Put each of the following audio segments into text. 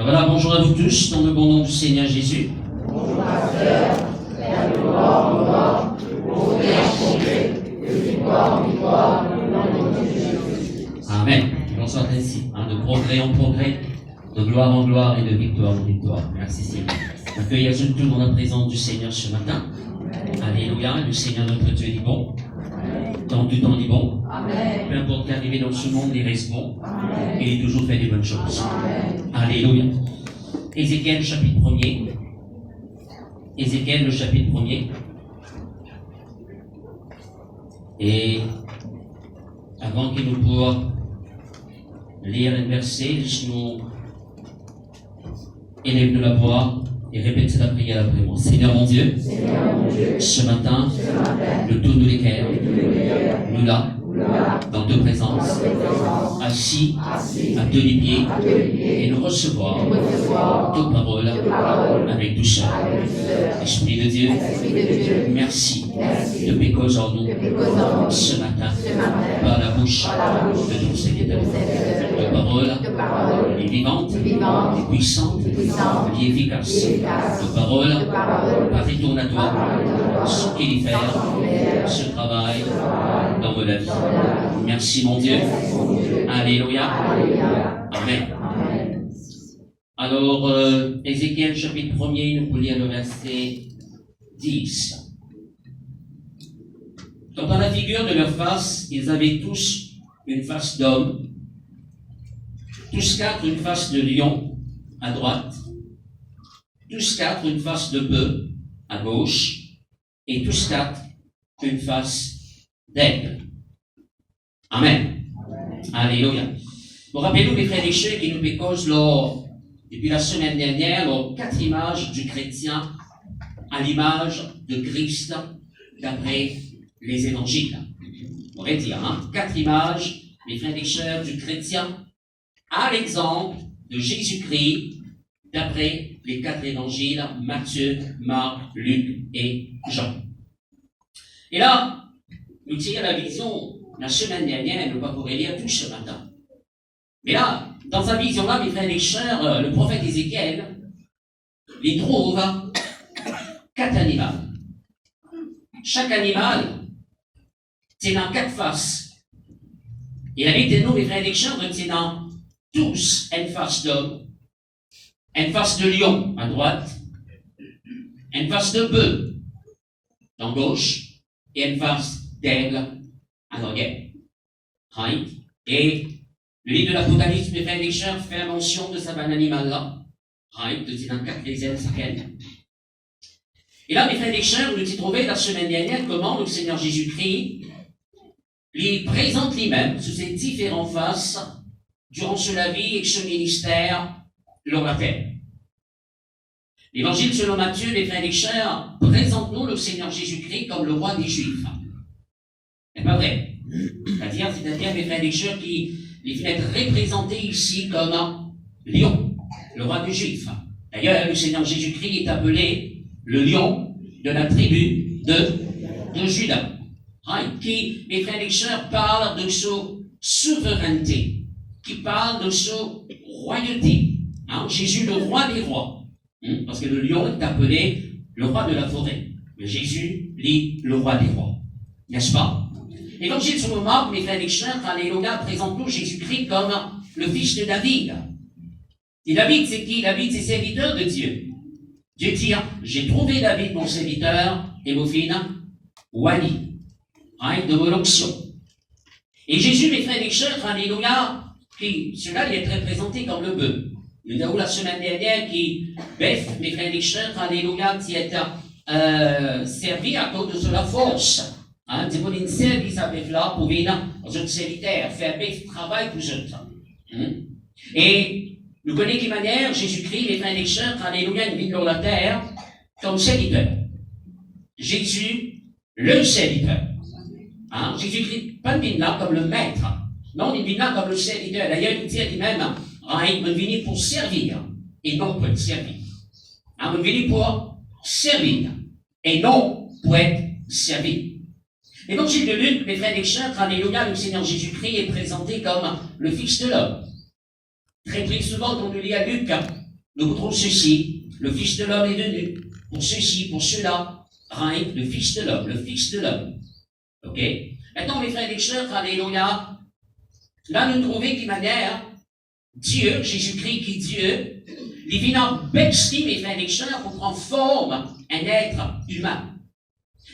Alors voilà, bonjour à vous tous, dans le bon nom du Seigneur Jésus. Bonjour pasteur, la gloire, au victoire, au nom de Jésus. Amen. Qu'on soit ainsi, de progrès en progrès, de gloire en gloire et de victoire en victoire. Merci Seigneur. Accueillons tous dans la présence du Seigneur ce matin. Alléluia, le Seigneur notre Dieu est bon. Dans tout temps il est bon. Amen. Peu importe qu'arrivé dans ce monde, il reste bon. Amen. Et il est toujours fait des bonnes choses. Amen. Alléluia. Ézéchiel chapitre 1er. Ézéchiel le chapitre 1er. Et avant que nous puissions lire un verset, laisse-nous élève la voix et répète la prière après moi. Seigneur mon Dieu, ce matin, le tout de l'équerre, nous là, dans deux présences, assis à deux les pieds, et nous recevoir toute parole avec douceur. Esprit de Dieu, merci de pécoser en nous ce matin par la bouche de ton Seigneur. De parole est vivante, est puissante, est efficace. De parole retourne à toi ce qu'il y fait, ce travail dans la vie. Merci mon Dieu. Alléluia. Amen. Alors, Ézéchiel chapitre 1er, nous pouvons lire le verset 10. Quant à la figure de leur face, ils avaient tous une face d'homme, tous quatre une face de lion à droite, tous quatre une face de bœuf à gauche, et tous quatre une face d'aigle. Amen. Alléluia. Vous rappelez-nous, mes frères et sœurs, qui nous pécosent depuis la semaine dernière, quatre images du chrétien à l'image de Christ d'après les évangiles. On pourrait dire, quatre images, mes frères et sœurs, du chrétien à l'exemple de Jésus-Christ d'après les quatre évangiles, Matthieu, Marc, Luc et Jean. Et là, nous tirons la vision la semaine dernière, nous ne pourrons pas lire tout ce matin. Mais là, dans sa vision-là, mes frères et sœurs, le prophète Ézéchiel, il trouve quatre animaux. Chaque animal, c'est dans quatre faces. Et la Bible de nous, mes frères et sœurs, c'est dans tous une face d'homme, une face de lion à droite, une face de bœuf à gauche, et une face d'aigle à l'arrière. Right? Et le livre de l'Apocalypse, mes frères et sœurs, fait mention de ce animal-là. Right? De dans quatre les ailes, c'est quel? Et là, mes frères et sœurs, nous avons trouvé la semaine dernière comment le Seigneur Jésus-Christ lui présente lui-même sous ses différentes faces durant sa vie et son ministère sur la terre. L'évangile selon Matthieu, les frères et sœurs, présente-nous le Seigneur Jésus-Christ comme le roi des Juifs. C'est pas vrai. C'est-à-dire, mes frères et sœurs, qui les fenêtres représentés ici comme lion, le roi des Juifs. D'ailleurs, le Seigneur Jésus-Christ est appelé le lion de la tribu de Juda. Qui, mes frères et sœurs, parle de sa souveraineté, qui parle de sa royauté. Jésus, le roi des rois. Parce que le lion est appelé le roi de la forêt. Mais Jésus, lui, le roi des rois. N'est-ce pas? L'évangile selon Marc, mes frères et sœurs, alléluia, présente-nous Jésus-Christ comme le fils de David. Et David, c'est qui? David, c'est serviteur de Dieu. Dieu dit, j'ai trouvé David, mon serviteur, et mon fils, Wani, de mon onction. Et Jésus, mes frères et sœurs, alléluia, qui, cela, il est représenté comme le bœuf. Nous avons la semaine dernière qui, mes frères et sœurs, alléluia, qui est servi à cause de la force. C'est pour une service avec là pour venir aux autres serviteurs, faire un travail pour eux. Et nous connaissons de manière, Jésus-Christ, les frères et sœurs, alléluia, il vit sur la terre comme serviteur. Jésus, le serviteur. Jésus-Christ, pas venu là comme le maître. Non, il vient là comme le serviteur. D'ailleurs, il dit lui-même, il est venu pour servir et non pour être servi. Il est venu pour servir et non pour être servi. L'évangile de Luc, mes frères et sœurs, alléluia, le Seigneur Jésus-Christ est présenté comme le Fils de l'homme. Très souvent, quand on lit à Luc, nous trouvons ceci, le Fils de l'homme est venu, pour ceci, pour cela, right? Le Fils de l'homme, le Fils de l'homme. OK? Maintenant, mes frères et sœurs, alléluia, là, nous trouvons qu'il manière Dieu, Jésus-Christ qui est Dieu, il vient en bestie, mes frères et sœurs, pour prendre forme un être humain.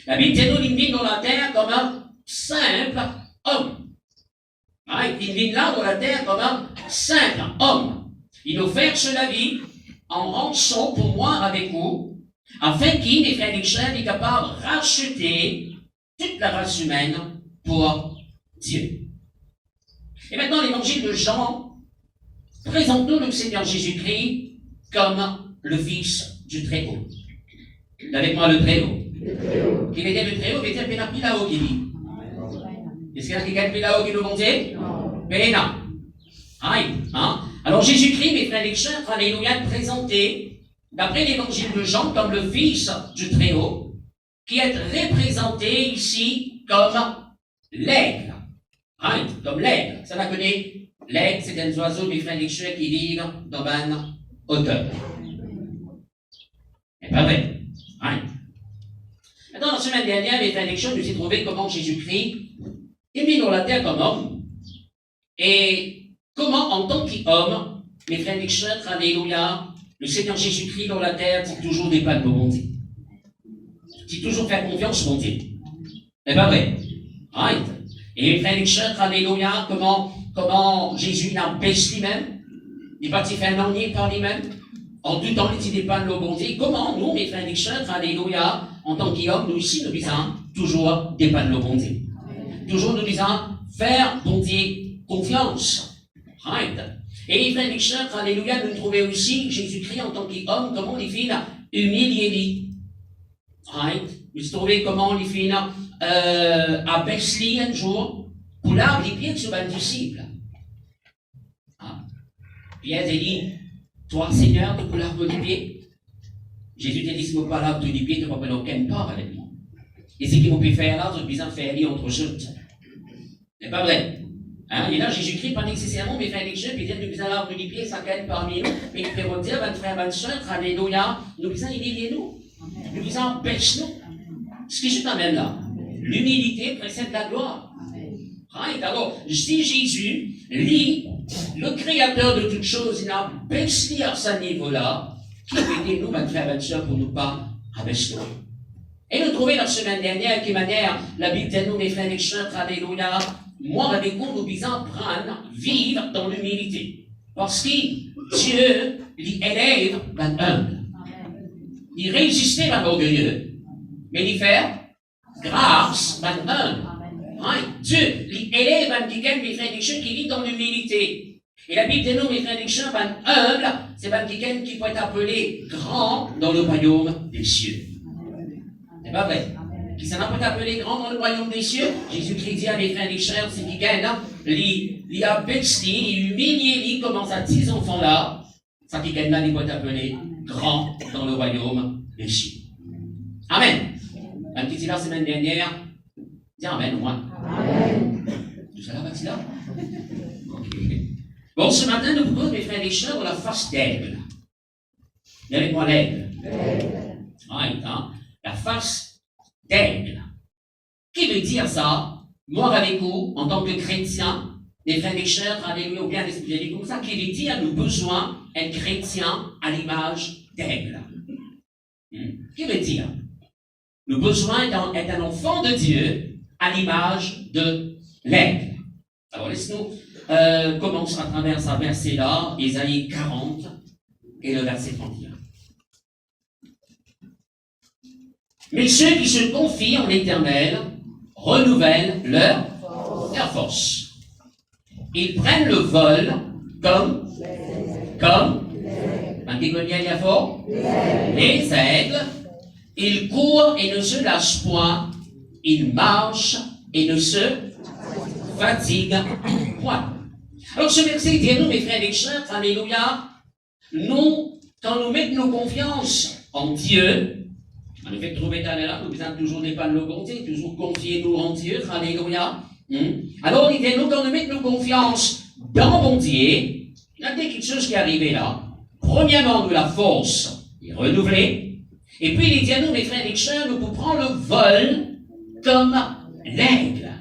La Bible dit nous, il vient dans la terre comme un simple homme. Right? Il vient là dans la terre comme un simple homme. Il nous verse la vie en rançon pour moi avec vous, afin qu'il, les frères et sœurs, est capable de racheter toute la race humaine pour Dieu. Et maintenant, l'évangile de Jean présente-nous le Seigneur Jésus-Christ comme le Fils du Très-Haut. Avec moi, le Très-Haut. Qu'il était le Très-Haut, mais il était un peu là-haut qui dit. Est-ce qu'il y a quelqu'un qui est là-haut qui nous dit? Mais non. Hein? Alors, Jésus-Christ, mes frères et sœurs, alléluia, présenté, d'après l'évangile de Jean, comme le Fils du Très-Haut, qui est représenté ici comme l'aigle. Comme l'aigle. Ça la connaît. L'aigle, c'est un oiseau, mes frères et sœurs, qui vivent dans une hauteur. C'est pas vrai. Maintenant, la semaine dernière, mes frères et sœurs, nous avons trouvé comment Jésus-Christ est mis dans la terre comme homme. Et comment, en tant qu'homme, mes frères et sœurs, alléluia, le Seigneur Jésus-Christ dans la terre dit toujours des pas de bonté. Dit toujours faire confiance au bon Dieu. C'est pas vrai. Et mes frères et sœurs, alléluia, comment Jésus n'empêche lui-même, il va faire un ennui par lui-même, en tout temps, il dit des pas de bon Dieu. Comment nous, mes frères et sœurs, alléluia, en tant qu'hommes, nous ici, nous disons toujours des pas de bon Dieu. Toujours nous disons faire bon Dieu confiance. Et les frères et sœurs, alléluia, nous trouvons aussi Jésus-Christ en tant qu'homme, comment il fait humilier lui. Nous trouvons comment il fait abaisse lui un jour pour laver les pieds de ce disciple. Pierre a dit, toi, Seigneur, tu peux laver les pieds. Jésus t'a dit, si tu ne peux pas laver les pieds, tu ne peux pas aucun part avec moi. Et ce qu'il vous peut faire là, tu peux faire lui entre eux. C'est pas vrai. Et là, Jésus-Christ, pas nécessairement, mais frères et sœurs, puis dire, nous faisons l'arbre du pied, ça calme parmi nous, mais il peut dire, votre frère, votre sœur, alléluia, nous faisons humilier-nous. Nous faisons empêche-nous. Ce qui est quand même là. L'humilité précède la gloire. Alors, si Jésus, lui, le créateur de toutes choses, il a baissé à ce niveau-là, qui peut aider nous, votre frère, votre sœur, pour nous pas abaisser. Et nous trouvons la semaine dernière, qui manière, la Bible dit nous, mes frères et sœurs, alléluia, moi, avec vous, nous disons prendre, vivre dans l'humilité. Parce que Dieu, il élève l'humble. Il résiste l'orgueilleux. Mais il fait grâce l'humble. Dieu, il élève quelqu'un, mes frères et sœurs, qui vit dans l'humilité. Et la Bible dit nous, mes frères et sœurs, humble, c'est quelqu'un qui peut être appelé grand dans le royaume des cieux. C'est pas vrai. Qui s'en a peut appelé grand dans le royaume des cieux. Jésus-Christ dit à mes frères et sœurs, c'est qui gagne, il a baissé, il humilié, il commence à 10 enfants là. Ça qui gagne là, il peut être appelé grand dans le royaume des cieux. Amen. Un petit là, semaine dernière. Dis Amen au moins. Amen. Tout ça là, Mathilda? Ok. Bon, ce matin, nous proposons, mes frères et sœurs, la face d'aigle. Et avec moi l'aigle. La face d'aigle. Qui veut dire ça? Moi avec vous, en tant que chrétien, les frères et sœurs, alléluia, ou bien les comme ça, qui veut dire nous besoin d'un chrétien à l'image d'aigle. Qui veut dire? Nous besoin d'être un enfant de Dieu à l'image de l'aigle. Alors laisse-nous commencer à travers ce verset-là, Ésaïe 40 et le verset 31. Mais ceux qui se confient en l'Éternel renouvellent leur force. Ils prennent le vol comme les aigles. Ils courent et ne se lâchent point. Ils marchent et ne se fatiguent point. Alors ce verset dit à nous, mes frères et sœurs, alléluia, nous, quand nous mettons nos confiances en Dieu, en effet, trouver là, nous besoin toujours dépendre de nos bontés, toujours confier nous en Dieu, alléluia. Alors, il dit nous, quand nous mettons nos confiances dans mon Dieu, il y a quelque chose qui est arrivé là. premièrement, nous, la force est renouvelée. Et puis, il dit à nous, mes frères et sœurs, nous pouvons prendre le vol comme l'aigle.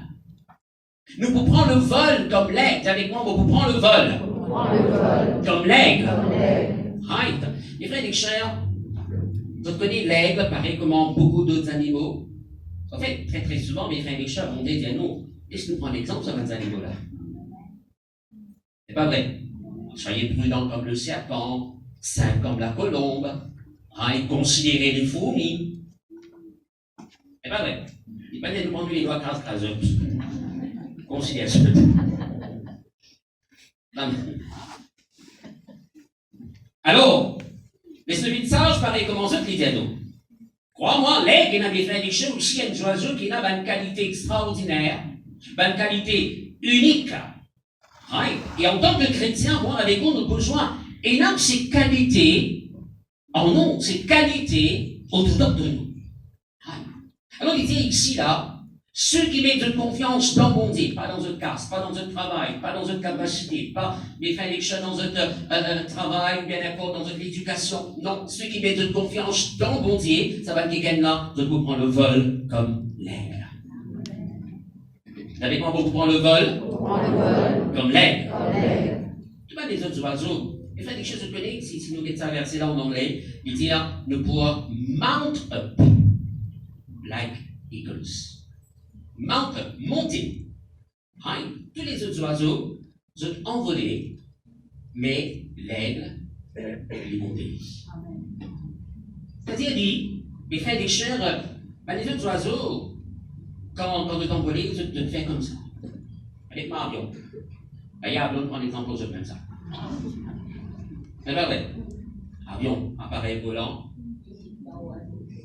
Nous pouvons prendre le vol comme l'aigle. Avec moi, nous pouvons prendre le vol comme l'aigle. Right. Mes frères et sœurs, vous connaissez l'aigle, pareil comme beaucoup d'autres animaux. En fait, très très souvent, mes frères et sœurs vont dire à nous, laissez-nous prendre l'exemple sur ces animaux-là. C'est pas vrai. Soyez prudents comme le serpent, sains comme la colombe, considérez les fourmis. C'est pas vrai. Il pas de prendre les doigts craseux. Considère ce que. Alors, mais celui de sage pareil comment ça qu'il dit à nous. Crois-moi, l'aigle n'a bien fait aussi un oiseau qui a une qualité extraordinaire, une qualité unique. Et en tant que chrétien, moi, avec nous, nous avons besoin énorme ces qualités, en nous, ces qualités au-dedans de nous. Alors, il dit ici, là, ceux qui mettent de confiance dans mon Dieu, pas dans une caste, pas dans un travail, pas dans une capacité, pas mes frères et sœurs dans un travail, bien d'accord, dans une éducation. Non, ceux qui mettent de confiance dans mon Dieu, ça va quelqu'un là, de vous prendre le vol comme l'aigle. Vous savez comment vous prendre le vol? Comme l'aigle. Tu vois les autres oiseaux. Les frères et sœurs, vous connaissez, si nous mettons ça verset là en anglais, il dit là, nous pouvons mount up like eagles. Mount up, monter. Tous les autres oiseaux sont envolés, mais l'aigle, il est monté. C'est-à-dire, les frères et sœurs, les autres oiseaux, quand vous êtes envolés, vous êtes fait comme ça. Avec mon avion. Il y a un avion, prend l'exemple, vous êtes comme ça. C'est pas vrai. Avion, appareil volant.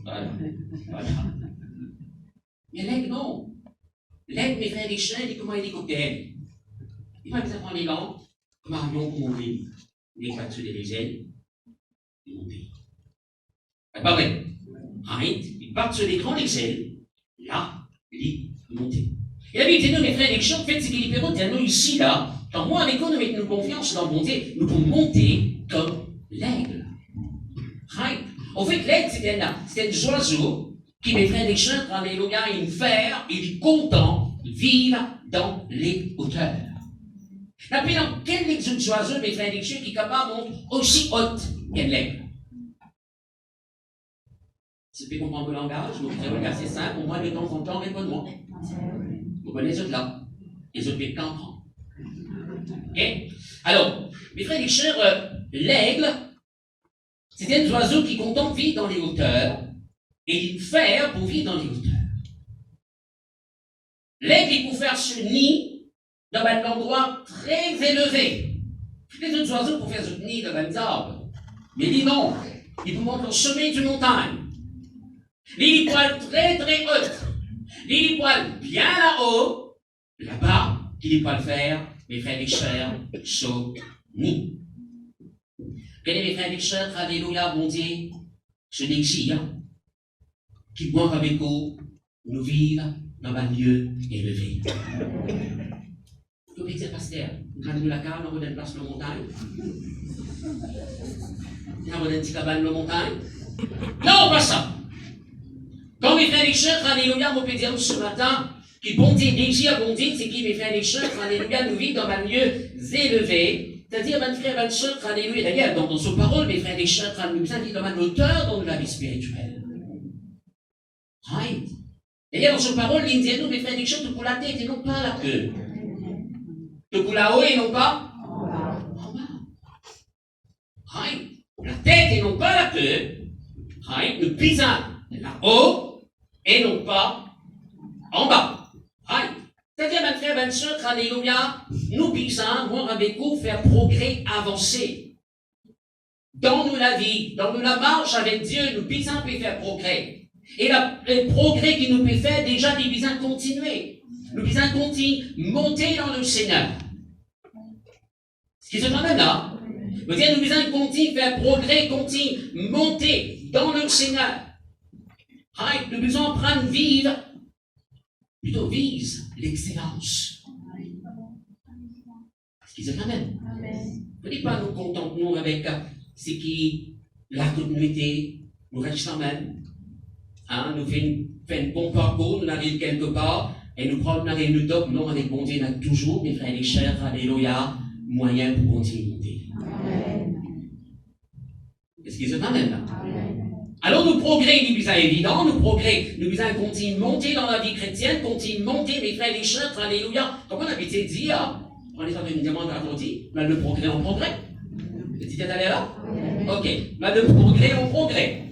Voilà. Mais l'aigle, non. L'aigle, mes frères et sœurs, il est comme un hélicoptère. Il va prendre les gants, comme un avion pour monter. Il est battu les ailes, il monte. C'est pas vrai. Il part sur les grands ailes, là, il monte. Et la Bible dit, nous, mes frères et sœurs, faites ce qu'il est nous ici, là, quand moi, avec nous, nous mettons confiance dans le monter, nous pouvons monter comme l'aigle. En fait, l'aigle, c'est un oiseau qui, mes frères et sœurs, alléluia, il fait, il est content de vivre dans les hauteurs. Et puis, dans quel oiseau, mes frères et sœurs, qui est capable de monter aussi haute qu'un l'aigle? Si vous comprendre le langage, vous pouvez regarder simple, au moins de temps en temps, réponds-moi. Vous connaissez les autres là? Les autres peuvent comprendre. Ok? Alors, mes frères et sœurs, l'aigle, c'est un oiseau qui est content de vivre dans les hauteurs. Et il fait pour vivre dans les hauteurs. L'aigle, il peut faire ce nid dans un endroit très élevé. Les autres oiseaux peuvent faire ce nid dans un arbre. Mais lui, non. Il peut monter au sommet d'une montagne. Les poils très très hautes. Les poils bien là-haut. Là-bas, qu'il peut le faire, mes frères et sœurs, ce nid. Quel mes frères et sœurs, alléluia, bon Dieu, ce désir qui boivent avec nous, nous vivons dans un lieu élevé. Vous pouvez dire, pasteur, nous allons la carte, nous allons une place de montagne. Nous allons une petite cabane de montagne. Non, pas ça. Quand mes frères et sœurs, alléluia, on peut dire ce matin, qui bon Dieu, désir bon Dieu, c'est qui mes frères et sœurs, alléluia, nous vivons dans un lieu élevé. C'est-à-dire, mes frères et sœurs, alléluia, d'ailleurs, dans ce parole, mes frères et sœurs, alléluia, nous dans une hauteur dans la vie spirituelle. Right. D'ailleurs, dans ce parole, il dit à nous, mes frères et sœurs, de pour la tête et non pas la queue. De pour la haut et non pas en bas. Right. La tête et non pas la queue. Right. Le pisant là-haut et non pas en bas. Right. C'est-à-dire, mes frères et sœurs, alléluia, nous pisons, moi, avec vous, faire progrès, avancer. Dans nous la vie, dans nous la marche avec Dieu, nous pisons pour faire progrès. Et le progrès qui nous peut faire, déjà, nous besoin continuer. Nous besoin continuer, monter dans le Seigneur. Ce qui se passe là, veut dire nous besoin continuer, faire progrès, continuer, monter dans le Seigneur. Nous besoin prendre vivre, plutôt vise l'excellence. Ce qui se passe. Ne dites pas nous contentons avec c'est qui, la continuité, nous restons même. Hein, nous faisons un bon parcours, nous arrivons quelque part, et nous prenons nous top, non, avec bon Dieu, on a toujours, mes frères et chers, alléluia, moyen pour continuer. Est-ce qu'ils sont même là? Alors, nos progrès, nous sommes évidents, nos progrès, nous sommes continuer monter dans la vie chrétienne, continuer monter, mes frères et chers, alléluia. Comme on a habitué de dire, on est en train de demander à Claudie, le progrès en progrès. Est-ce que vous allez là? Ok, le progrès en progrès.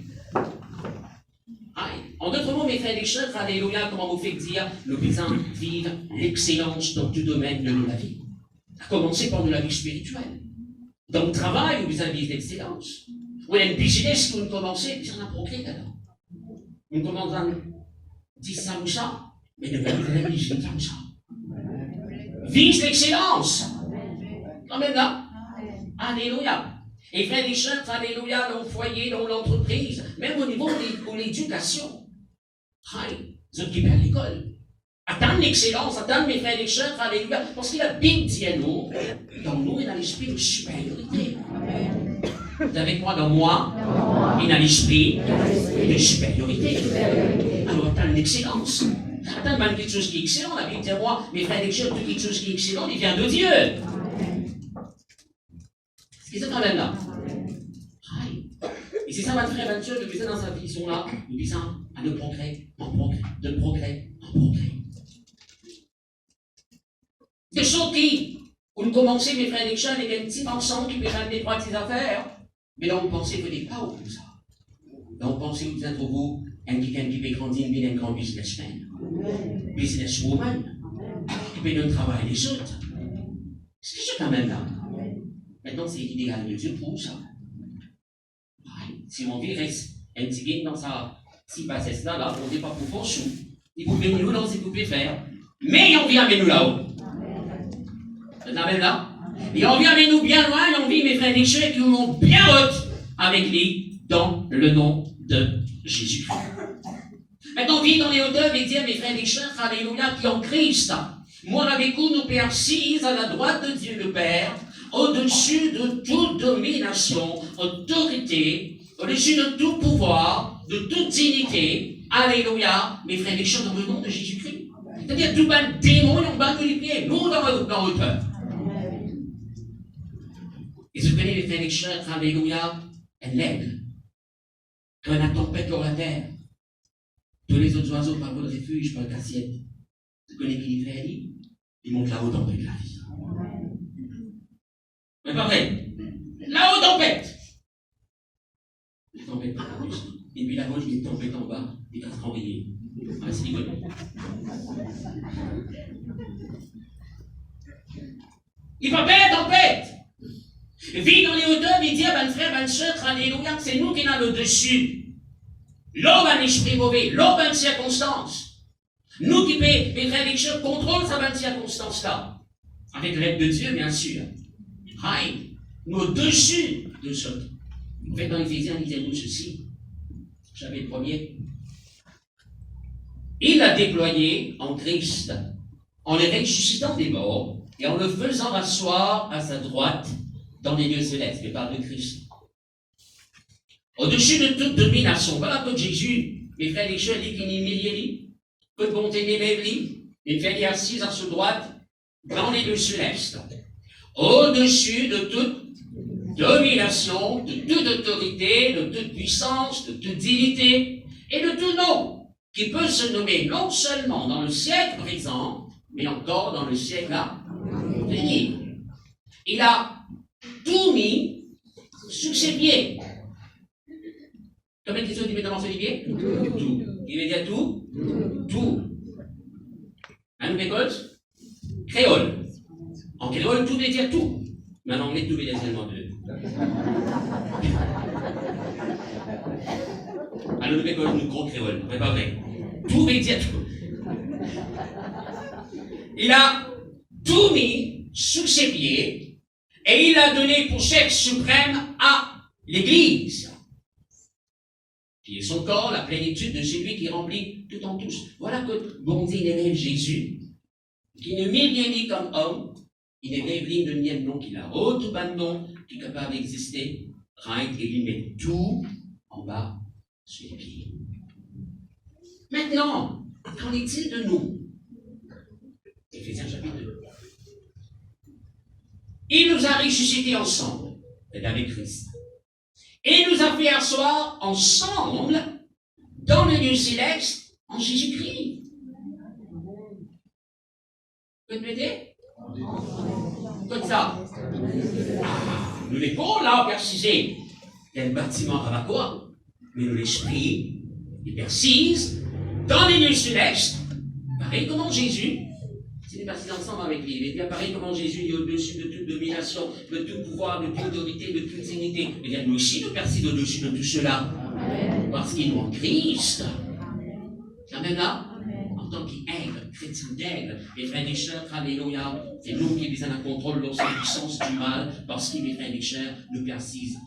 En d'autres mots, mes frères et chers, alléluia, comment vous fait dire, nous devons vivre l'excellence dans tout domaine de la vie. À commencer par de la vie spirituelle. Dans le travail, nous devons vivre l'excellence. Ou il y a une business que nous commençons, puis on a un progrès là-dedans. Nous commençons à dire ça ou ça, mais nous devons vivre ça ou ça. Vise l'excellence. Amen là. Alléluia. Et frères et chers, alléluia, dans le foyer, dans l'entreprise, même au niveau de l'éducation. Ceux qui perdent l'école. Attendre l'excellence, attendre mes frères et chers, alléluia, parce qu'il a bien dit à nous, dans nous, il a l'esprit de supériorité. Vous avez quoi dans moi? Il a l'esprit de supériorité. Alors attendre l'excellence. Attendre même quelque chose qui est excellent, la Bible dit à moi, mes frères et chers, tout quelque chose qui est excellent, il vient de Dieu. Est-ce que c'est quand même là? Et c'est ça, ma frère, ma soeur, nous disons dans sa vision-là, nous disons à de progrès, en progrès, de progrès, en progrès. De choses qui, où nous commençons, mes frères et chers, avec un petit ensemble qui peut ramener trois petites affaires, mais là, on pensait que des pas ou tout ça. Là, on pensait que vous êtes vous, quelqu'un qui peut grandir, une grande businessman, businesswoman, qui peut donner travail des autres. C'est quand même là. Maintenant, c'est l'idéal de Dieu pour ça. Si on vit reste un petit guide dans sa si passesse là, on ne dit pas pour faire chou. Il faut venir nous dans ce que vous pouvez faire. Mais on vient avec nous là-haut. Vous êtes là? Et on vient avec nous bien loin, et on vit mes frères et chers qui nous montent bien haute avec lui dans le nom de Jésus. Maintenant, on vit dans les hauteurs et dire mes frères et chers, alléluia, qui en Christ. Moi, avec vous, nous pères assis à la droite de Dieu le Père, au-dessus de toute domination, autorité, au-dessus de tout pouvoir, de toute dignité, alléluia, mes frères et chers, dans le nom de Jésus-Christ. C'est-à-dire, tout le démon, on bat que les pieds, nous, dans la hauteur. Et vous connaissez, mes frères et chers, alléluia, un aigle, quand la tempête sur la terre, tous les autres oiseaux par le refuge, par l'assiette. Vous connaissez qui fait dit? Ils montent là-haut dans la vie. Mais pas vrai. Là-haut, tempête. La tempête en plus. Et puis là-haut, il y a une tempête en bas, des quatre enrayés. Ah, c'est rigolo. Il va faire tempête. Vit dans les hauteurs, il dit à ben frère, ben soeur, alléluia, c'est nous qui sommes au-dessus. L'homme a un esprit mauvais, l'homme a une circonstance. Nous qui paient, mes frères et sœurs, contrôlent sa bonne circonstance-là. Avec l'aide de Dieu, bien sûr. Aïe, nous au-dessus de ce. En fait, dans Éphésiens, il dit nous ceci. Chapitre 1er. Il a déployé en Christ, en le ressuscitant des morts, et en le faisant asseoir à sa droite dans les lieux célestes, mais par le Christ. Au-dessus de toute domination. Voilà que Jésus, mes frères et sœurs, dit qu'il n'y a que bonté d'élève, il fait assise à sa droite dans les lieux célestes. Au-dessus de toute domination, de toute autorité, de toute puissance, de toute dignité et de tout nom qui peut se nommer non seulement dans le siècle présent, mais encore dans le siècle à venir. Il a tout mis sous ses pieds. Combien de questions tu mets devant ses pieds? Tout. Il veut dire tout? Tout. Un école? Créole. En créole, tout veut dire tout. Mais en anglais, tout veut dire seulement deux. À notre école, nous gros créole, mais pas vrai. Tout veut dire tout. Il a tout mis sous ses pieds et il a donné pour chef suprême à l'Église, qui est son corps, la plénitude de celui qui remplit tout en tous. Voilà que bon Dieu élève Jésus, qui ne m'est rien dit comme homme, il élève l'île de mien nom qu'il a, autre ban nom qui est capable d'exister, Right? Et lui met tout en bas sur les pieds. Maintenant, qu'en est-il de nous? Éphésiens chapitre 2. Il nous a ressuscités ensemble, avec Christ. Et nous a fait asseoir ensemble dans le lieu céleste en Jésus-Christ. Vous pouvez m'aider? Comme ça. Nous les corps là, persisés. Il y a le bâtiment à la quoi? Mais nous l'esprit, il persise dans les lieux célestes. Pareil comment Jésus, c'est persisé ensemble avec lui. Il est bien pareil comment Jésus est au-dessus de toute domination, de tout pouvoir, de toute autorité, de toute dignité. Et bien nous aussi, nous persisons au-dessus de tout cela. Parce qu'il nous en Christ. Amen là? En tant qu'aigle, chrétien d'aigle, les frères et sœurs, alléluia, c'est nous qui les en contrôle lorsque la puissance du mal, parce qu'il, mes frères et sœurs, nous persiste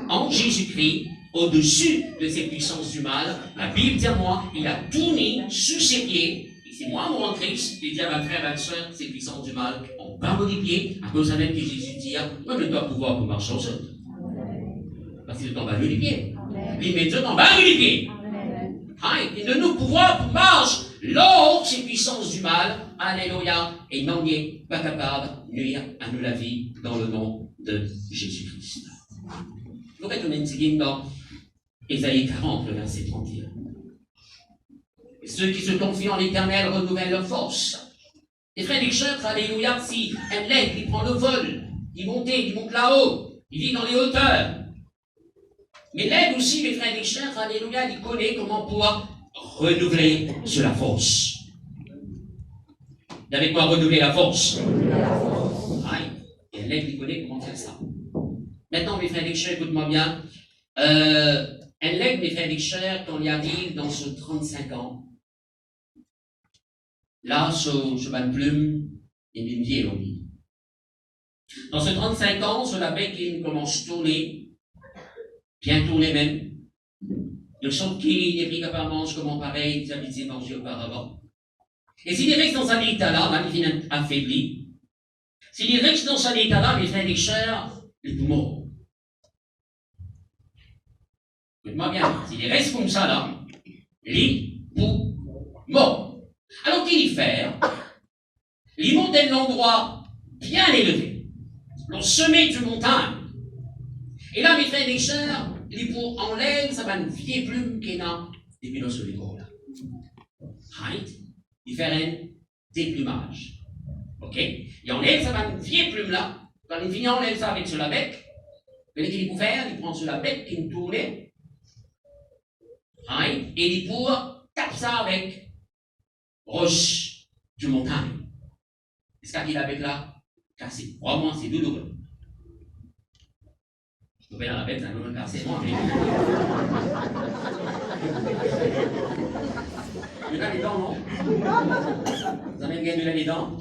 en Jésus-Christ, au-dessus de ces puissances du mal. La Bible dit à moi, il a tout mis sous ses pieds, et c'est moi, mon Christ, qui dit à ma frère et ma sœur, ces puissances du mal, on parle des pieds, à cause même que Jésus dit, moi, je dois pouvoir pour marcher aux autres. Parce qu'il est en bas des pieds. Les méthodes en bas des pieds. Et de nous pouvoir pour marcher lors ces puissances du mal, alléluia, et n'en est pas capable de nuire à nous la vie dans le nom de Jésus-Christ. Vous pouvez donner une seconde dans Ésaïe 40, le verset 31. Et ceux qui se confient en l'Éternel renouvellent leur force. Les frères et sœurs, alléluia, si un aigle, il prend le vol, il monte là-haut, il vit dans les hauteurs. Mais l'aigle aussi, mes frères et sœurs, alléluia, il connaît comment pouvoir renouveler sur la force. Il avait quoi renouveler la force? Et l'aigle, il connaît comment faire ça. Maintenant, mes frères et sœurs, écoute-moi bien. Un aigle, mes frères et sœurs, quand il arrive dans ce 35 ans, là, sur cheval plume, il est une vieille longue. Dans ce 35 ans, sur la bec, il commence à tourner, bien tourner même. De sorte qu'il est pris capable manger comme pareil, il habité manger auparavant. Et s'il reste dans un état-là, il finit affaibli. S'il reste dans un état-là, mes frères et sœurs, il est mort. Écoute-moi bien, s'il reste comme ça là, il est mort. Alors qu'il y fait, il monte à un endroit bien élevé, au sommet du montagne. Et là, mes frères et sœurs, il pour enlève, ça va une vieille plume qui est là, depuis dans ce l'école. Right? Il fait un déplumage. Ok? Il enlève, ça va une vieille plume là, quand il finit, enlève ça avec sur la bec. Et qu'il pour faire, il prend sur la bec, il tourne. Right? Et il pour tape ça avec roche du montagne. Est-ce qu'il a avec là? Cassé. Vraiment, c'est douloureux. Je peux pas dans la bête, ça nous cassé. Moi, mais. Vous avez les dents, non? Vous avez gagné les dents?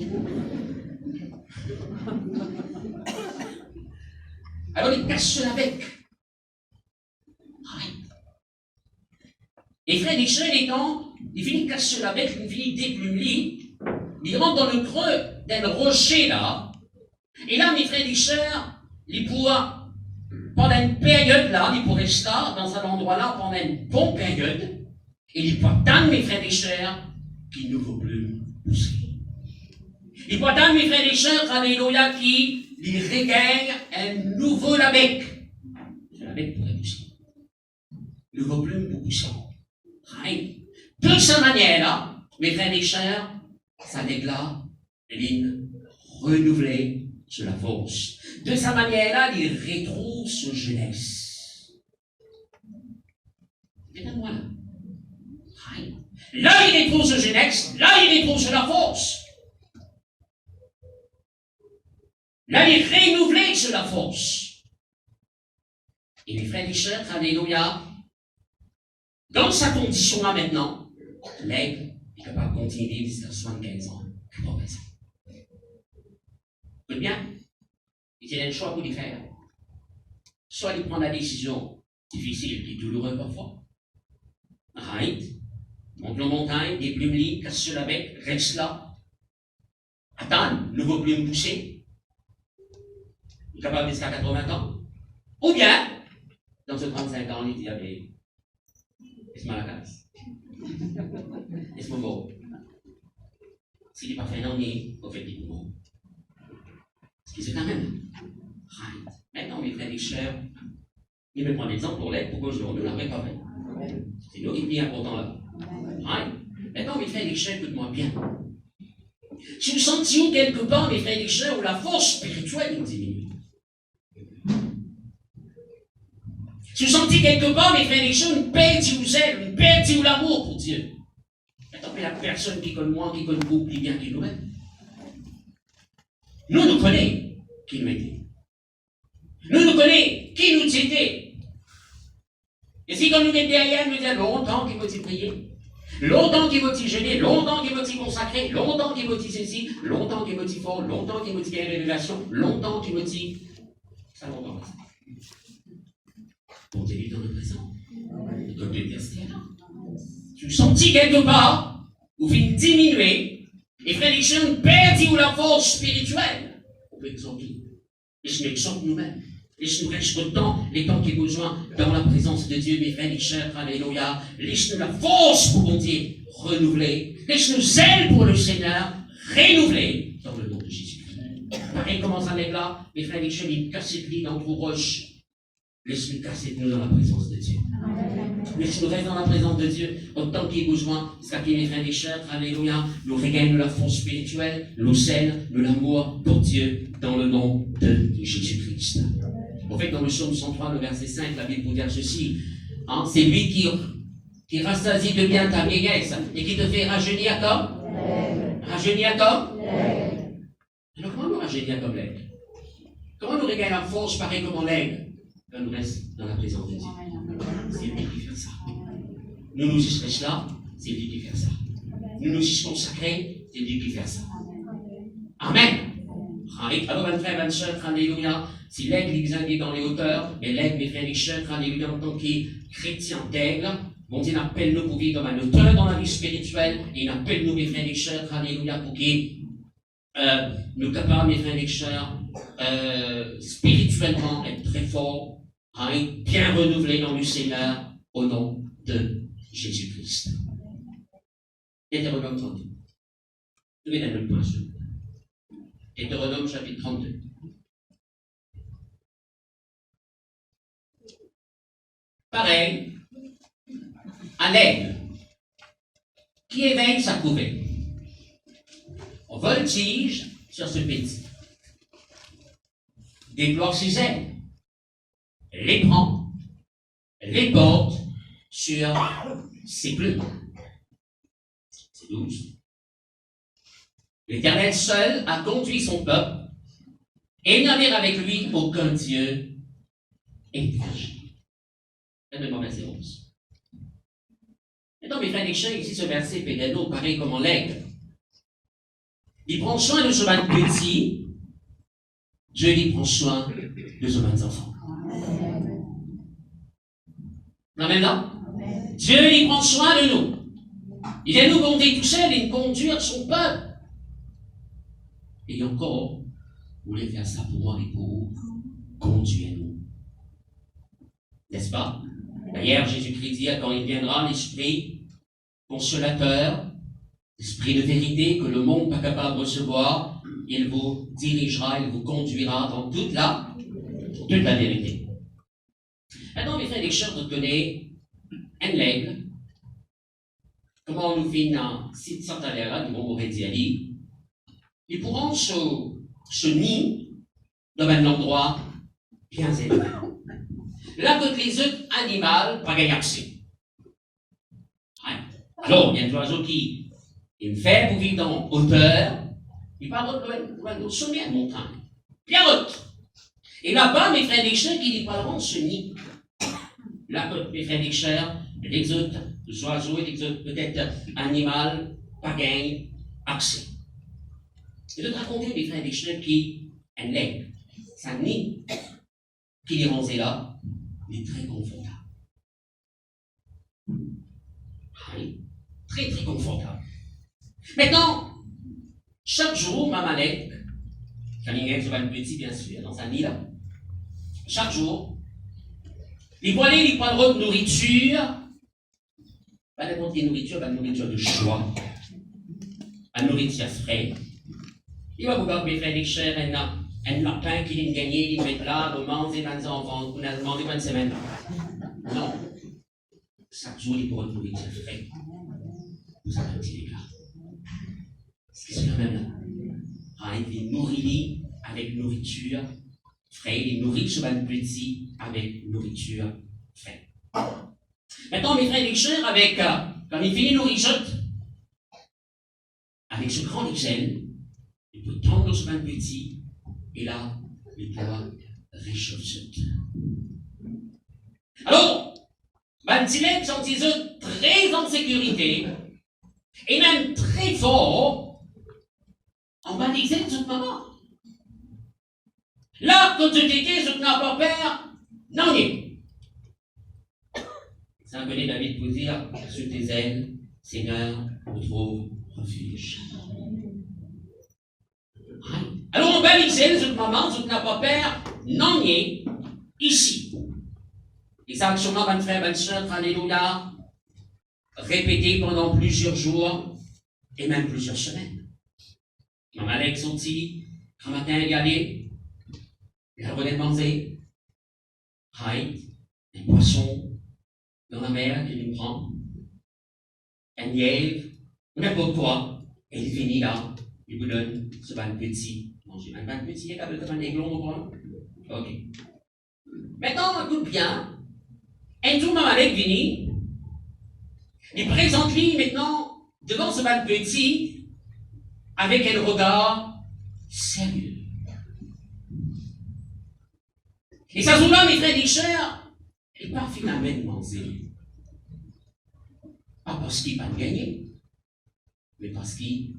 Alors, il casse la bec. Et frère, les chers des temps, il finit de casser la bec, il finit de déplumer, il rentre dans le creux d'un rocher là, et là, mes frères et sœurs, il pourra, pendant une période là, il pourrait rester là, dans un endroit là, pendant une bonne période, et il pourra attendre, mes frères et sœurs, qu'il ne faut plus pousser. Il pourra attendre, mes frères et sœurs, alléluia, qu'il regagne un nouveau la bec. La bec pourrait pousser. Il ne faut plus pour pousser. De cette manière-là, mes frères et sœurs, ça là, il renouvelé sur la force. De cette manière-là, il retrouve sa jeunesse. Regardez-moi là. Là, il retrouve sa jeunesse, là, il retrouve sur la force. Là, il est renouvelé sur la force. Et mes frères et sœurs, alléluia, dans sa condition-là maintenant, l'aigle est capable de continuer jusqu'à 75 ans, 80 ans. Écoute bien, il y a un choix pour les faire. Soit il prend la décision difficile et douloureuse parfois. Right? Monte la montagne, des plumes libres, casse sur la bec, reste là. Attends, nouveau plume poussé. Il est capable jusqu'à 80 ans. Ou bien, dans ce 35 ans, il dit, mais, laisse-moi la casse. Laisse-moi mort. S'il n'est pas fait, non, il faut faire du mot. Parce que c'est quand même. Right. Maintenant, mes frères et sœurs, il me prend l'exemple pour l'aide, pourquoi je ne l'aurais pas fait. C'est nous qui est important là. Right. Maintenant, mes frères et sœurs, écoute-moi bien. Si nous sentions quelque part, mes frères et sœurs, où la force spirituelle nous diminue. Si vous sentez quelque part, mes frères et sœurs, une perte du zèle, une perte du l'amour pour Dieu. Attends, mais la personne qui connaît moi, qui connaît vous, plus bien qu'il nous est. Nous connaissons qui nous était. Nous connaissons qui nous était. Et si quand nous sommes derrière, nous disons longtemps qu'il faut-il prier, longtemps qu'il faut-il jeûner, longtemps qu'il faut-il consacrer, longtemps qu'il faut-il ceci, longtemps qu'il faut-il fort, longtemps qu'il faut-il une révélation, longtemps qu'il faut-il. Ça longtemps. Pour Dieu dans le présent. Comme l'éternité là. Si vous sentez quelque part, vous venez diminuer, et frères et sœurs, une perte ou la force spirituelle. On peut exhorter. Et je m'exhorte nous-mêmes. Et je nous reste autant les temps qui est besoin dans la présence de Dieu, mes frères et sœurs, alléluia. Laisse-nous la force pour bon Dieu renouveler. Laisse-nous zèle pour le Seigneur renouveler dans le nom de Jésus-Christ. Pareil, comment ça n'est là, mes frères et sœurs, il casse cette vie dans vos roches. Laisse-nous casser nous dans la présence de Dieu. Laisse-nous rester dans la présence de Dieu autant qu'il est besoin. Parce que mes frères et sœurs, alléluia, nous regagnons la force spirituelle, nous scène de l'amour pour Dieu dans le nom de Jésus-Christ. En fait, dans le psaume 103, le verset 5, la Bible vous dit ceci. Hein, c'est lui qui rassasie de bien ta vieillesse et qui te fait rajeunir comme rajeunir comme alors comment nous rajeunir comme l'aigle? Comment nous regagnons la force pareil comme l'aigle? Quand nous restons dans la présence de Dieu. C'est lui qui fait ça. Nous nous y serons là, c'est lui qui fait ça. Nous nous y serons consacrés, c'est lui qui fait ça. Amen. Alors, mes frères, mes sœurs, alléluia. Si l'aigle est dans les hauteurs, et l'aigle, mes frères et sœurs, alléluia, en tant que chrétien d'aigle, bon Dieu appelle nous pour vivre comme un auteur dans la vie spirituelle, et il appelle nous, mes frères et sœurs, alléluia, pour qu'il nous capables, mes frères et sœurs, spirituellement être très forts, bien renouvelés dans le Seigneur, au nom de Jésus-Christ. Deutéronome 32. Je vais donner le point sur Deutéronome chapitre 32. Pareil, à l'aigle qui éveille sa couvée. On voltige sur ce petit. Déploie ses ailes, les prend, les porte sur ses plumes. C'est 12. L'Éternel seul a conduit son peuple, et il n'avait avec lui aucun Dieu étranger. Maintenant, verset 11. Maintenant, mes frères et sœurs, ici, ce verset pédano, pareil comme en l'aigle. Il prend soin de ce petit, Dieu lui prend soin de ce enfants. Amen, là? Dieu lui prend soin de nous. Il vient nous conduire tout seul et conduire son peuple. Et encore, vous voulez faire ça pour moi et pour conduire-nous. N'est-ce pas? D'ailleurs, Jésus-Christ dit, quand il viendra, l'Esprit consolateur, l'Esprit de vérité que le monde n'est pas capable de recevoir, il vous dirigera, il vous conduira dans toute la vérité. Maintenant, mes frères et sœurs, vous connaissez un aigle. Comment on nous fait dans cette sorte-là, du bon aurait dit à lui, ils pourront se nier dans un endroit bien élevé. Là, toutes les autres animaux pas gagner accès. Alors, il y a un oiseau qui est fait pour vivre dans hauteur, il part au sommet de montagne, bien haute. Et là-bas, mes frères et sœurs, qui n'y parleront se nient. Là, mes frères et sœurs, les autres oiseaux et les autres peut-être animaux pas gagnent accès. Et de te raconter des frères et sœurs qui, un aigle, ça nid, qui les rend là, il est très confortable. Oui, très très confortable. Maintenant, chaque jour, ma manette, quand il y a un petit bien sûr, dans sa nid là, chaque jour, Il parlera de nourriture, pas n'importe quelle nourriture, pas de nourriture de choix, pas de nourriture frais. Il va vous dire, mes frères et sœurs, un lapin qui vient gagner, il met là, vous mangez 20 enfants, vous n'avez demandé 20 semaines. Non. Chaque jour, il pourra nourriture frais. Vous avez un petit dégât. C'est quand même là. Il nourrit avec nourriture frais, il nourrit sur un petit avec nourriture frais. Maintenant, mes frères et sœurs, quand il finit nourriture, avec ce grand Excel, il peut tendre sur un petit, et là, il pourra réchauffer. Alors, Bantilek sont-ils très en sécurité, et même très fort, en balisant ce moment. Là, quand tu t'étais, je n'ai pas peur, non, nie. Ça connaît David pour dire, sur tes ailes, Seigneur, nous trouve refuge. Alors, on balisait ce moment, je n'ai pas peur, non, nie, ici. Et ça, sûrement, bonne frère, bonne soeur, alléluia, répété pendant plusieurs jours, et même plusieurs semaines. Maman Alex sorti, un matin, il y allait, il revenait manger, un poisson dans la mer qu'il nous prend, un lièvre, n'importe quoi, et il finit là, il vous donne ce bain petit. Mangez un bain petit, il y a comme un aiglon au point. Ok. Maintenant, écoute bien, un jour, Maman Alex vient, il présente lui maintenant devant ce bain petit, avec un regard sérieux. Et ça joue là, mes frères et sœurs, il part finalement manger. Pas parce qu'il va gagner, mais parce qu'il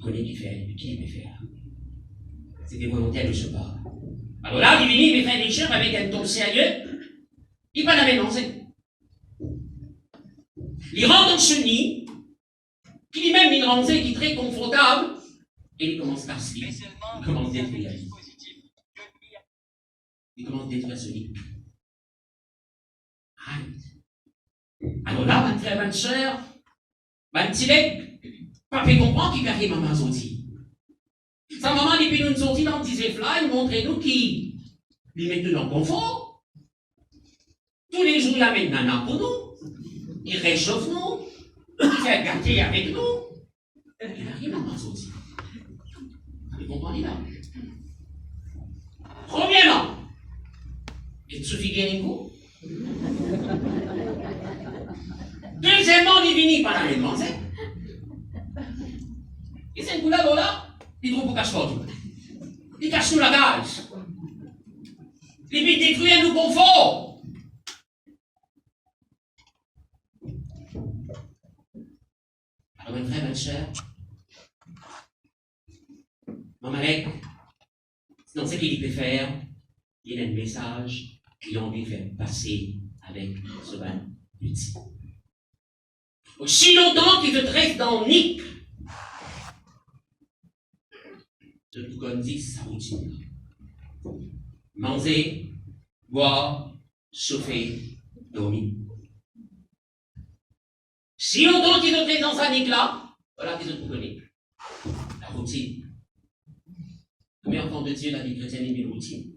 connaît qui il peut faire. C'était volontaire de ce pas. Alors là, il vient, mes frères et sœurs, avec un ton sérieux, il va la manger. Il rentre dans ce nid, qui lui-même une rangée qui est très confortable, et il commence à se lire. Il commence à détruire. Il commence à détruire ce nid. Alors là, mon frère, ma soeur, ma petite, papa comprend qu'il fait maman sortie. Sa maman, il peut nous sortir dans le petit là, il montre nous qui lui met dans le confort. Tous les jours, il amène nana pour nous. Il réchauffe nous. Il fait gâter avec nous. Il arrive maman sortie. Vous comprenez là? Premièrement, il suffit de gagner vous. Deuxièmement, il finit par la manger. Et c'est un coup là, il trouve pour cache-porte. Il cache nous la gage. Il peut détruire nos conforts. Alors, mes frères, mes sœurs, Maman Alex, sinon ce qu'il peut faire, il y a un message qu'il a envie de faire passer avec ce bain petit. Aussi longtemps qu'il te reste dans Nick, de tout comme dit sa routine. Manger, boire, chauffer, dormir. Si longtemps qu'il te reste dans sa Nick là, voilà qu'ils te connaissent. La routine. Mais enfant de Dieu, la vie chrétienne est une routine.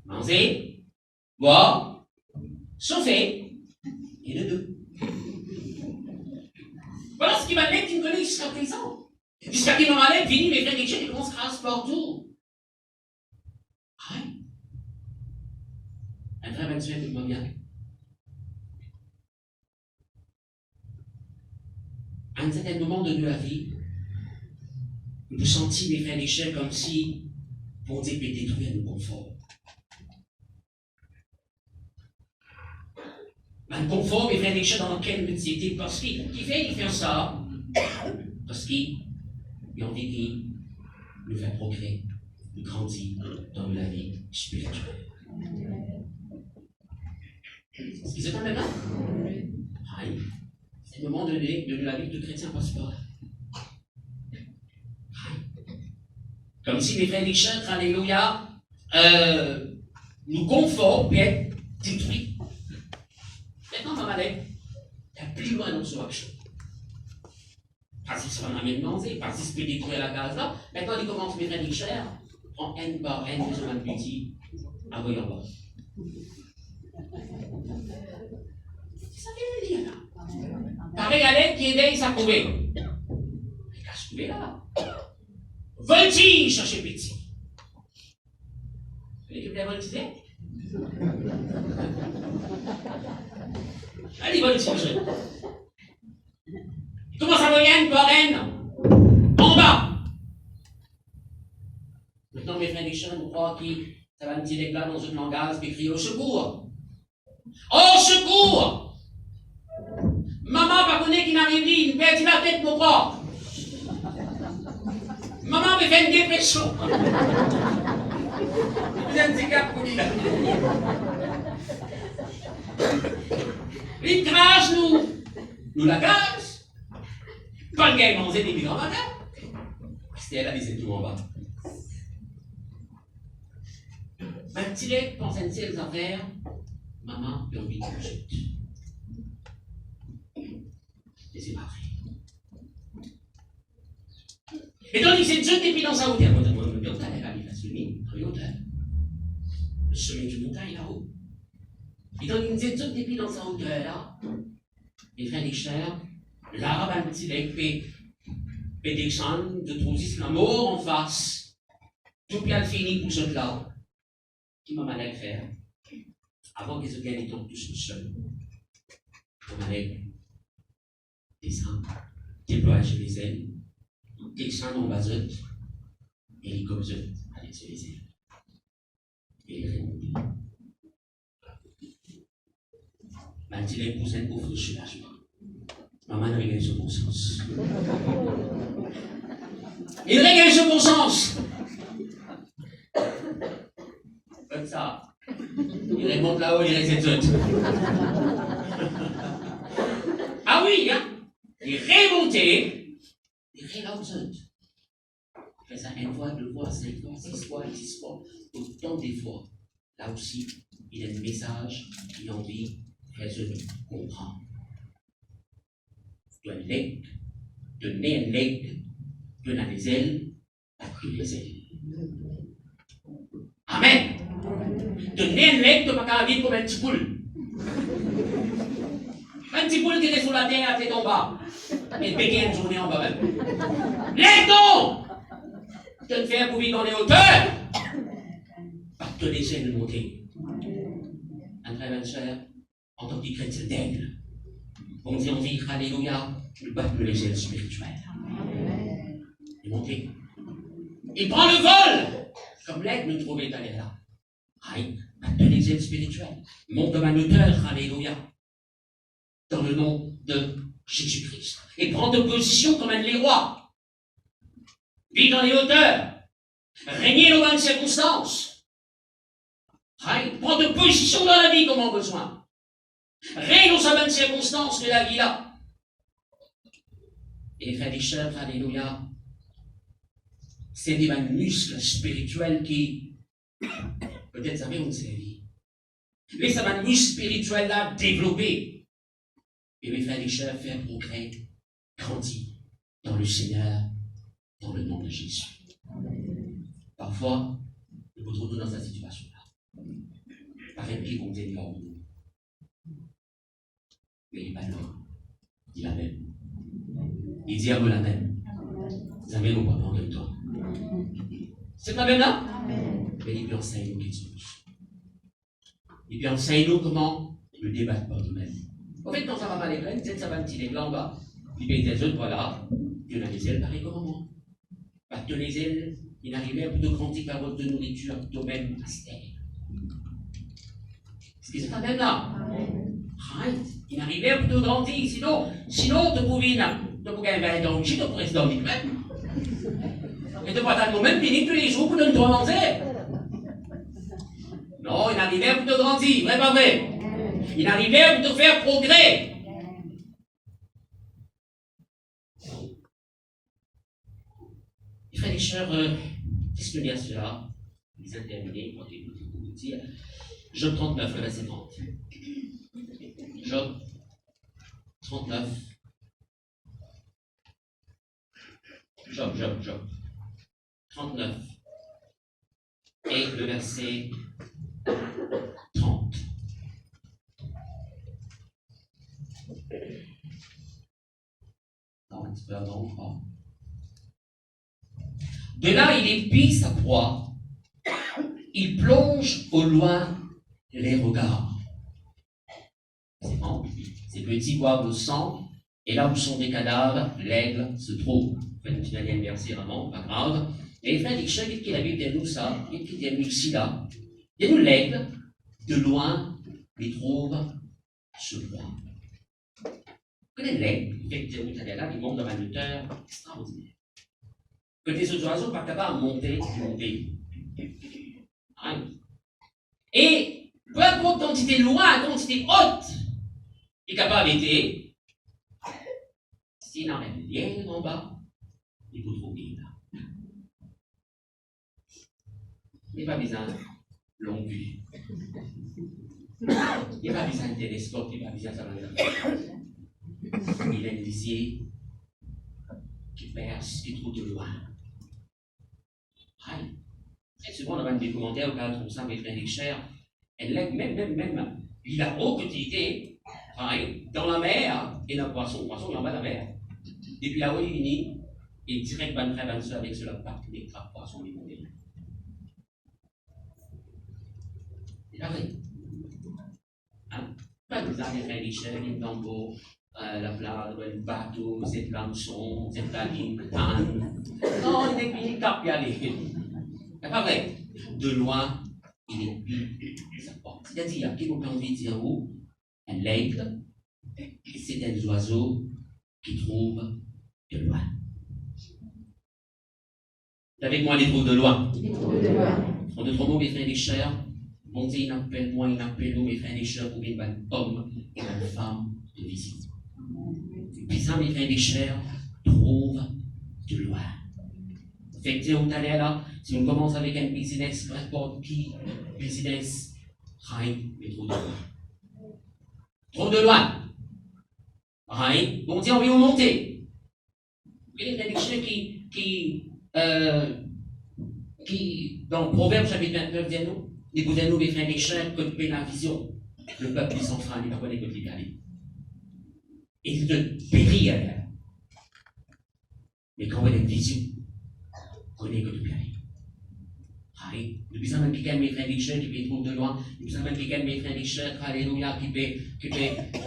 Manger, boire, chauffer, et de deux. Voilà ce qui va l'être qu'il connaît jusqu'à présent. Jusqu'à qu'il m'en allait, fini, mes frères et sœurs, ils commencent à se partout. Un frère, une sœur, écoute-moi bien. À un certain moment de la vie, vous pouvez sentir, mes frères et sœurs, comme si bon Dieu peut détruire nos conforts. Un confort, mes frères et sœurs, dans lequel nous étions, parce qu'il fait ça, parce qu'il a envie de nous faire progrès, de grandir dans la vie spirituelle. Est-ce qu'ils sont maintenant? Oui. C'est le moment de la vie de chrétien passe par là. Comme si mes frères et sœurs, alléluia, nous confort puis être détruit. Maintenant, maman, il y a plus loin dans ce action. Parce que ça va m'amener manger, parce que ça peut détruire la case là. Maintenant, il commence à mettre des chairs, prend N par N, de ce petit, à voyant bas. C'est ça qu'il veut dire là. Pareil à l'aide qui éveille sa couvée. Il cache couvée là. Voltige chercher petit. Vous voyez que vous l'avez voltigé? Allez, voltige. Il commence à voyer N par N. En bas. Maintenant, mes frères et sœurs, nous croient que ça va me tirer là dans un langage qui crie au secours. Au secours! Maman, pardonnez qui m'arrive dit, il me perd la tête, mon bras. Maman me fait une dépression. Vous êtes des gars pour dire. Il crache, nous la casse. Pas le gars, il mangeait des grands malades. C'était elle, elle disait tout en bas. Un petit lait pense à une seule affaire. Maman, j'ai envie de manger. Et c'est parfait. Et donc, il s'est jeté depuis dans sa hauteur. Elle va aller facilement, en hauteur. Le sommet du montagne là-haut. Et donc, il s'est jeté depuis dans sa hauteur là. Les frères des chers, l'arabe, un petit lait, fait descendre de trouver la mort en face. Tout bien fini pour ce là. Qui m'a mal à faire. Avant qu'ils se gagnent tous seuls. On allait descendre, déployer les ailes, descendre en bas et les comme aller sur les ailes. Et les remonter. Maintenant, les cousins ouvrent le soulagement. Maman regagne ce bon sens. Il regagne ce bon sens. Comme ça. Il remonte là-haut, il reste tout. Ah oui, hein? Il remonté, il remonte. Il fait ça une fois, 2 fois, 5 fois, 6 fois, 10 fois, autant des fois. Là aussi, il a un message qui a envie de résoudre, comprendre. De l'aigle, de nez un aigle, de n'a des ailes, pas que les ailes. Amen. De nez un aigle, de pas qu'à vivre comme un petit poule. Un petit poule qui est sur la terre à tête en bas. Et péquer une journée en bas même. Lève donc! De te faire pour vivre dans les hauteurs. Pas te laisser le monter. Un frère, une soeur, en tant que chrétien d'aigle, on dit en vivre, alléluia, le battre le léger spirituel. Et monter. Il prend le vol! Comme l'aigle nous trouvait d'aller là. Aïe, battre les ailes spirituelles. Monte comme un auteur, alléluia. Dans le nom de Jésus-Christ. Et prends de position comme un des rois. Vis dans les hauteurs. Régner dans les circonstances. Prends de position dans la vie comme on a besoin. Règne dans sa bonne circonstance que la vie là. Et frères et sœurs, alléluia. C'est des muscles spirituels qui, peut-être, ça on sait vie. Mais ça va muscle spirituel là développé. Et mes frères et sœurs, faire progrès, grandir dans le Seigneur, dans le nom de Jésus. Parfois, nous nous retrouvons dans cette situation-là. Pareil qui comptait les ordres. Mais il n'est pas l'homme. Il dit la même. Il dit à vous la même. Vous avez nos papas en même temps. C'est la même là? Mais il peut enseigner nous quelque chose. Il peut enseigner nous comment le débattre par nous-mêmes. En fait, quand ça va mal les graines, ça va un petit là en bas. Il paye des autres, voilà. Dieu a les ailes, pareil comme moi. Parce que les ailes, il arrivait à plutôt grandir par votre nourriture, plutôt même à se taire. C'est ce que c'est même là. Il arrivait à plutôt grandir, sinon, tu pouvais gagner dans le chien, tu pourrais se dormir même. Et tu pourrais t'en même finir tous les jours pour ne pas manger. Non, il arrivait à plutôt grandir, vrai pas vrai? Il arrivait à te faire progrès. Les frères et sœurs, qu'est-ce que dire cela? les interminés, quand il vous dire. Job 39, le verset 30. Job 39. Job 39. Et le verset 30. Non, un petit peu avant, je crois. De là, il épie sa proie. Il plonge au loin les regards. Ces petits boivent le sang, et là où sont des cadavres, l'aigle se trouve. Vous faites une petite dernière verset, vraiment, pas grave. Et frère, qu'est-ce que la Bible dit nous ça? Qu'est-ce qu'il dit nous ici là? Il dit nous l'aigle, de loin, il trouve ce bois. Vous connaissez l'aigle, il monte dans une hauteur extraordinaire. Que les autres oiseaux ne sont pas capables de monter. Hein? Et peu importe quantité loin, quantité haute, il est capable d'être. S'il enlève rien en bas, il peut trouver là. Il n'y a pas besoin de longue vue. Il n'y a pas besoin de télescope, il n'y a pas besoin de ça. Il a un lisier qui perce, qui trouve de loin. Très souvent, on a des commentaires au cas où ça, mes frères et chers, elle lève même, il a haute utilité dans la mer et dans le poisson. Le poisson, il est en bas de la mer. Et puis là-haut, il finit, et direct, bonne frère, bonne soeur, avec cela, part, les trappes, poissons, les mondes. C'est pas vrai. Hein? Pas des armes, les frères et chers, les tambours, la plage, le bateau, c'est planchon, c'est planine, panne. Non, il est cap y aller. C'est pas vrai. De loin, il est sa porte. C'est-à-dire, qui vous envie de dire où? Un aigle, c'est un oiseau qui trouve de loin. Vous avec moi les trouve de loin. En d'autres mots, mes frères et chers, bon Dieu, il appelle moi, il appelle nous, mes frères et chers, pour une bonne homme et une femme de vision. Puis ça, mes frères et chers, trouve de loin. Fait que tout à l'heure, là, si on commence avec un business, peu importe qui, business, rien, mais trop de loin. Trop de loin. Rien, bon Dieu, on veut monter. Et les frères qui, dans le Proverbe chapitre 29, dit nous, écoutez-nous, mes frères et chers, que tu la vision. Le peuple est sans frein, il ne va pas l'écouter aller. Et il te périt à l'air. Mais quand on a une vision, connaît que tu peux aller. Allez, nous besoin même quelqu'un, mes frères et chers, qui peut trouver de loin. Nous besoin même quelqu'un, mes frères et chers, alléluia, qui peut,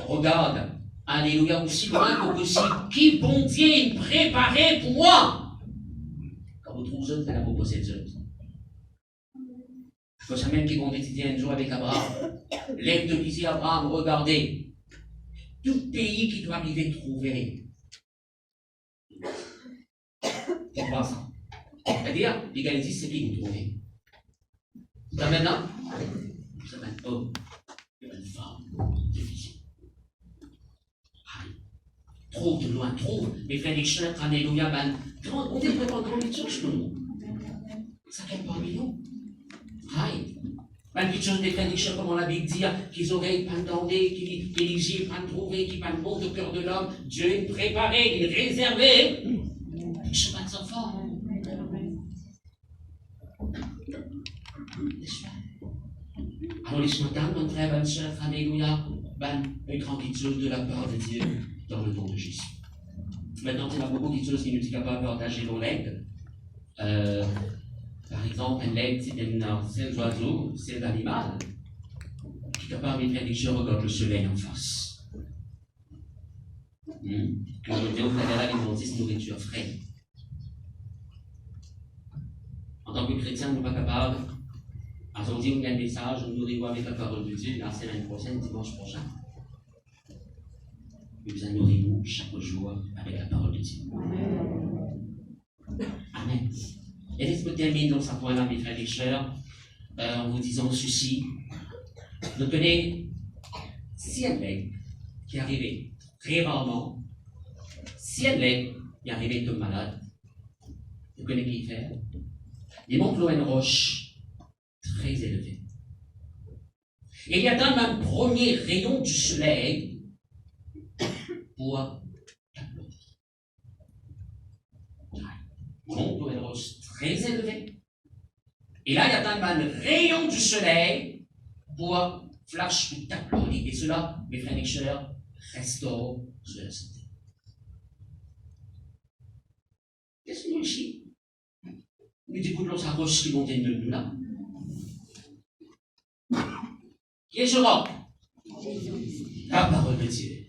regarde, alléluia, aussi loin que possible. Qui bon Dieu préparé pour moi? Quand vous trouvez autres, c'est la vous possède. Je pense même qu'ils vont étudier un jour avec Abraham. Lève de ici, Abraham, regardez. Tout pays qui doit arriver trouver. C'est pas ça. C'est-à-dire, l'égalité, c'est qui vous trouvez. Ça maintenant, vous êtes un homme et une femme de vision. Trouve de loin, trouve. Mes frères et chers, alléluia, on est vraiment dans les choses pour nous. Ça fait parmi nous. Aïe. Quelque chose des frères et chers, comme on l'a dit, qu'ils auraient pas entendé, qu'ils n'y pas trouvé, qu'ils pas le bon de cœur de l'homme. Dieu est préparé, il est réservé. Le chemin de son fort. Alors, les matin, mon frère, bonne soeur, alléluia, une grande chose de la part de Dieu dans le nom de Jésus. Maintenant, il y a beaucoup de choses qui nous disent capable de partager nos legs. Par exemple, un leg, c'est un oiseau, c'est un animal qui est capable de faire des choses, regarde le soleil en face. Quand on dit au frère, ils ont dit nourriture fraîche. En tant que chrétien, nous ne sommes pas capables. Aujourd'hui, on a un message, on nous revoit avec la parole de Dieu la semaine prochaine, dimanche prochain. Nous allons nourrir chaque jour avec la parole de Dieu. Amen. Et laisse-moi terminer dans sa point-là, mes frères et chers, en vous disant ceci. Vous connaissez, si un mec qui est arrivé très rarement, si un mec qui est arrivé comme malade, vous connaissez qui fait? Il monte l'eau à une roche, très élevé. Et il y a dans un premier rayon du soleil pour t'applaudir. Monte une rose très élevée. Et là, il y a dans un rayon du soleil pour flash ou t'applaudir. Et cela, mes frères et sœurs, restaure cela. Qu'est-ce que nous ici? Nous écoutons la roche qui monte de nous là. Qui est ce roc? La parole de Dieu.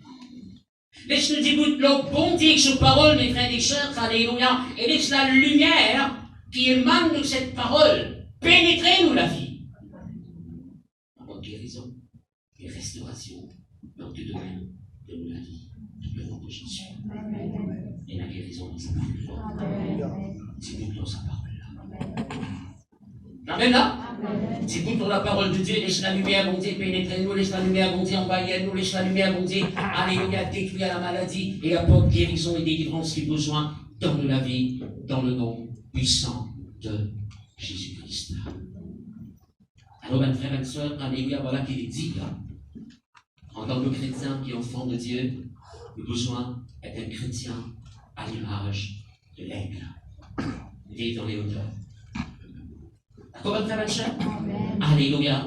Laisse-nous écouter le bon Dieu, cette parole, mes frères et sœurs, alléluia, et laisse la lumière qui émane de cette parole pénétrer nous la vie. En guérison et restauration dans tout domaine de la vie, le nom de Jésus. Et la guérison de sa parole. C'est nous dans sa parole là. Amen là? C'est nous pour la parole de Dieu, laisse la lumière, bon Dieu, pénétrer nous, laisse la lumière, bon Dieu, envahir nous, laisse la lumière, bon Dieu, alléluia, détruire la maladie et apporte guérison et délivrance qui besoin dans la vie, dans le nom puissant de Jésus-Christ. Alors, mes frères et sœurs, alléluia, voilà qu'il est dit là. En tant que chrétien qui est enfant de Dieu, le besoin est un chrétien à l'image de l'aigle, né dans les hauteurs. D'accord, mes frères et sœurs? Alléluia.